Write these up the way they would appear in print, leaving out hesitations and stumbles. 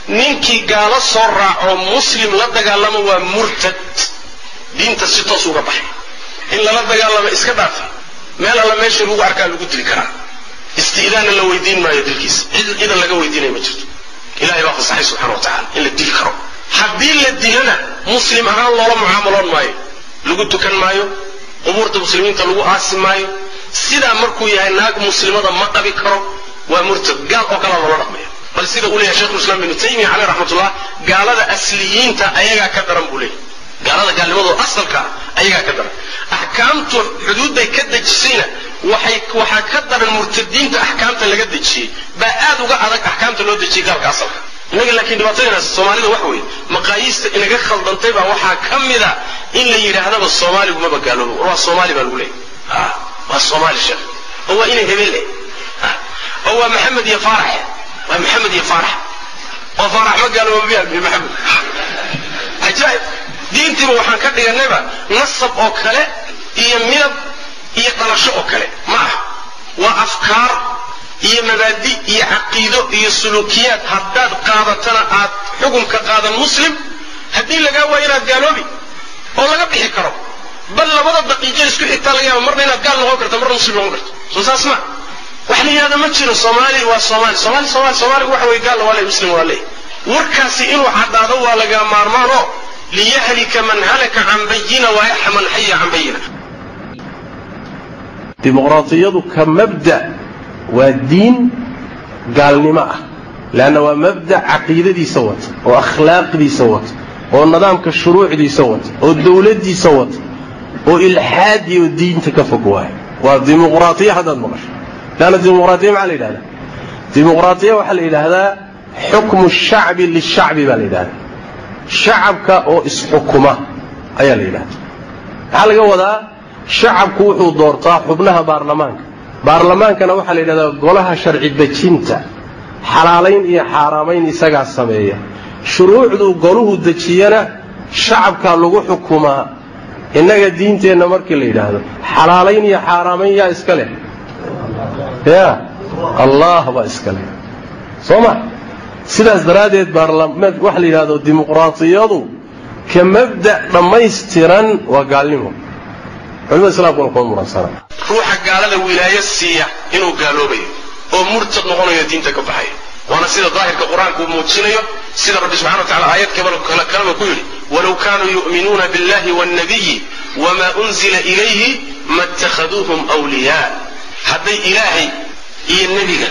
ninkii gaalo soo raaco muslim la dagaalamo waa murtad diinta si toos uga baxay in lala dagaalamo iska dhaaf meel alla meesha lagu arkaa lagu dili karaa istiidaana la weydiin maayo dilkiisa cid laga weydiinay ma jirto ilaahay baa fasaxay subxaanahu wa ta'aala in la dili karo haddii la dilana muslim ahaan loola mucaamaloon maayo lagu tukan maayo qubuurta muslimiinta lagu aasi maayo sidaa markuu yahay naag muslimada ma qabi karo waa murtad gaal oo kala loola dhaqmayo bal sida uu leeyahay Sheekh Islaam ibn Taymiyyah alayhi rahmatullah gaalada asliyiinta ayaga ka daran buu leeyahay gaalada gaalnimadu asalka ayaga ka daran ahkaamtu xuduuday ka dajisayna waxa ka daran murtadiinta ahkaamta laga dajiyay ba aad uga adag ahkaamta loo dajiyay gaalka asalka inaga laakiin dhibaatayna Soomaalida wax weey maqaayista inaga khaldantay baa waxa kamida in la yiraahdo Soomaaligu ma bagaaloobo waa Soomaali baa lagu leeyahay waa Soomaali sheekh oo waa inay hebel oo waa Maxamed iyo Faarax ومحمد يا فرح وفرح ما قالوا بمحمد عجائب دينتي waxaan ka dhiganayba nasab oo kale iyo midab iyo dhalasho oo kale ma waa afkaar iyo mabaadi iyo aqeedo iyo suluukiyad haddaad qaadatana aad xukunka qaadan muslim hadii laga waayna gaaloobi oo laga bixi karo bal labada daqiiqo isku xigta laga yaabo marna inaad gaal noqon karto marna muslim noqon karto soo saasma waxna yaada ma jiro Soomaali waa Soomaali waxa way gaal wala muslim wala warkaasi inuu xadaado waa laga maarmaano liyahlika man halaka an bayina wa yahman hayya an bayina dimuqraadiyadu ka mabda waa diin gaalnimo ah laana waa mabda aqeedadiisa wata oo akhlaaqdiisa wata oo nidaamka shuruucdiisa wata oo dawladdiisa wata oo ilhaad iyo diinta ka fog waa dimuqraadiya hadda maqasho لأن الديمقراطية ما عليه هذا الديمقراطية وحل هذا حكم الشعب للشعب بالإدارة شعبك أو إسحكمه أي الإدارة على جوده شعبك وحو دورته حبناها برلمان كان وحل هذا قولها شرع الدجينتا حلالين إيه حرامين يسقع السمية شروع ذو قالوه الدجينة شعبك لو حكمها إنك دينتي إن مرك الإدارة حلالين إيه حرامين يا إسكاله يا الله واسكله سمع سلاس دراديد برلمان وحلي هذا الديمقراطية كمبدأ لما يستيران وقالهم علم الإسلام يقول مرسلا روح قال له ولاية السياح إنه قالوا بي ومرتق نغنو يدين تكبحي وانا سيدة ظاهر كقرآن كموتشينيو سيدة رب سبحانه وتعالى آيات كلام يقول ولو كانوا يؤمنون بالله والنبي وما أنزل إليه ما اتخذوهم أولياء hadday ilaahay iyo nabiga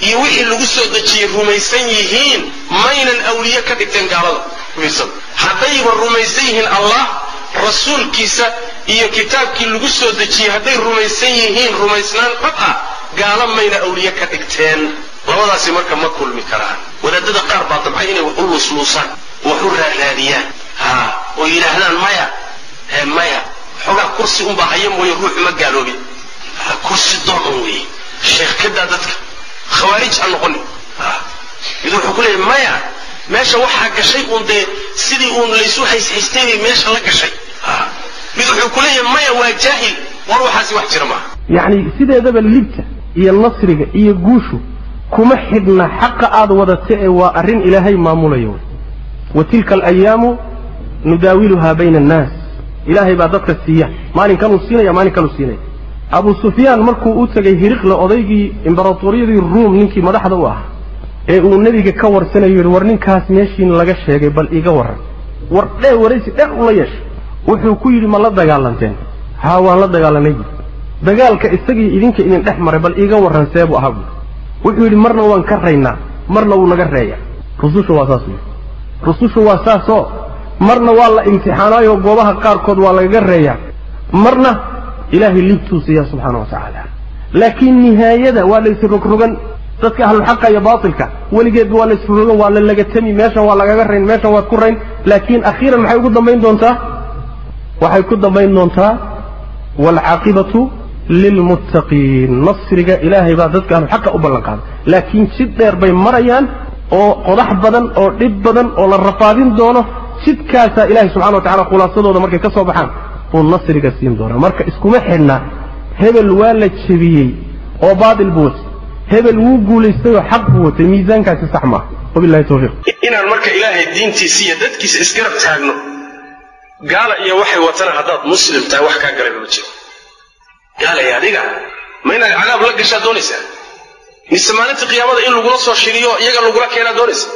iyo wixii lagu soo dajiyay rumaysan yihiin maynan awliya ka dhigteen gaalada rumaysan hadday rumaysan yihiin Allah rasuulkiisa iyo kitaabkii lagu soo dajiyay hadday rumaysan yihiin rumaysnaan qaba gaala mayna awliya ka dhigteen labadaasi marka ma kulmi karaan wadaadada qaar baa tabcay inay u lusluusan oo u raadiyaan oo yiraahdaan maya xogaa kursi un baa hayeen way ruux ma gaaloobin kursi doonay sheekh kada dadka khawarij aan noqon iduu xukulay maya meesha waxa gashay unde sidii uun laysu haystay meesha la gashay iduu xukulay maya waa jaahil war waxaasi wax jira ma yani sideedaba libta iyo nasriga iyo guushu kuma xidna xaq aad wadatay waa arin ilaahay maamulayo وتلك الأيام نداولها بين الناس إلهي بعدك السياح مالين كانوا السينة يا مالين كانوا السينة أبو سفيان مركو أوتجي هرقل أضيجي إمبراطورية الروم نينكي مدح دواه والنبي كور سنة يورنين كاس ماشين لقاش هيجي بل إيجور ورده وريس ولا يش وحنا كل ما لا دجالنتين هوا لا دجالنيجي دجال كاستجي إذنك إن الأحمر بل إيجور رنساب وأهب وحنا مرنا وانكرينا مرنا ونجريا رسوش واساسه مرنا والله امتحانات وجوابها كاركود والله جريا مرنا إلهي اللي توصيه سبحانه وتعالى لكن نهاية ولا يسرقون تذكر أهل الحق يا باطلك ولجد ولا يسرقون ولا لجتمي ماشى ولا جرين ماشى وتكرين لكن أخيرا ما حيكون ضمين دونتا وحيكون ضمين دونتا والعاقبة للمتقين نصر إلهي بعد تذكر أهل الحق أبلغ لكن شدير بين مريان أو قضح بدن أو رب بدن أو الرفاضين دونه شد كاسة إلهي سبحانه وتعالى خلاصة ده مركز كسب حام والنصر قسيم دونه مركز اسكو محنا هبل والد شبيه أو بعض البوس هبل وجول يستوي حق هو الميزان كاسة سحمة wabillahi tawfiiq inaan marka ilaahay diintiisa iyo dadkiisa isgarab taagno gaala iyo waxay watana haddaad muslim tahay wax kaa galay ma jiro gaala iyo adiga ma inaad cadaab la gashaa doonaysaa mise maalinta qiyaamada in lagula soo shiriyo iyaga lagula keenaa doonaysa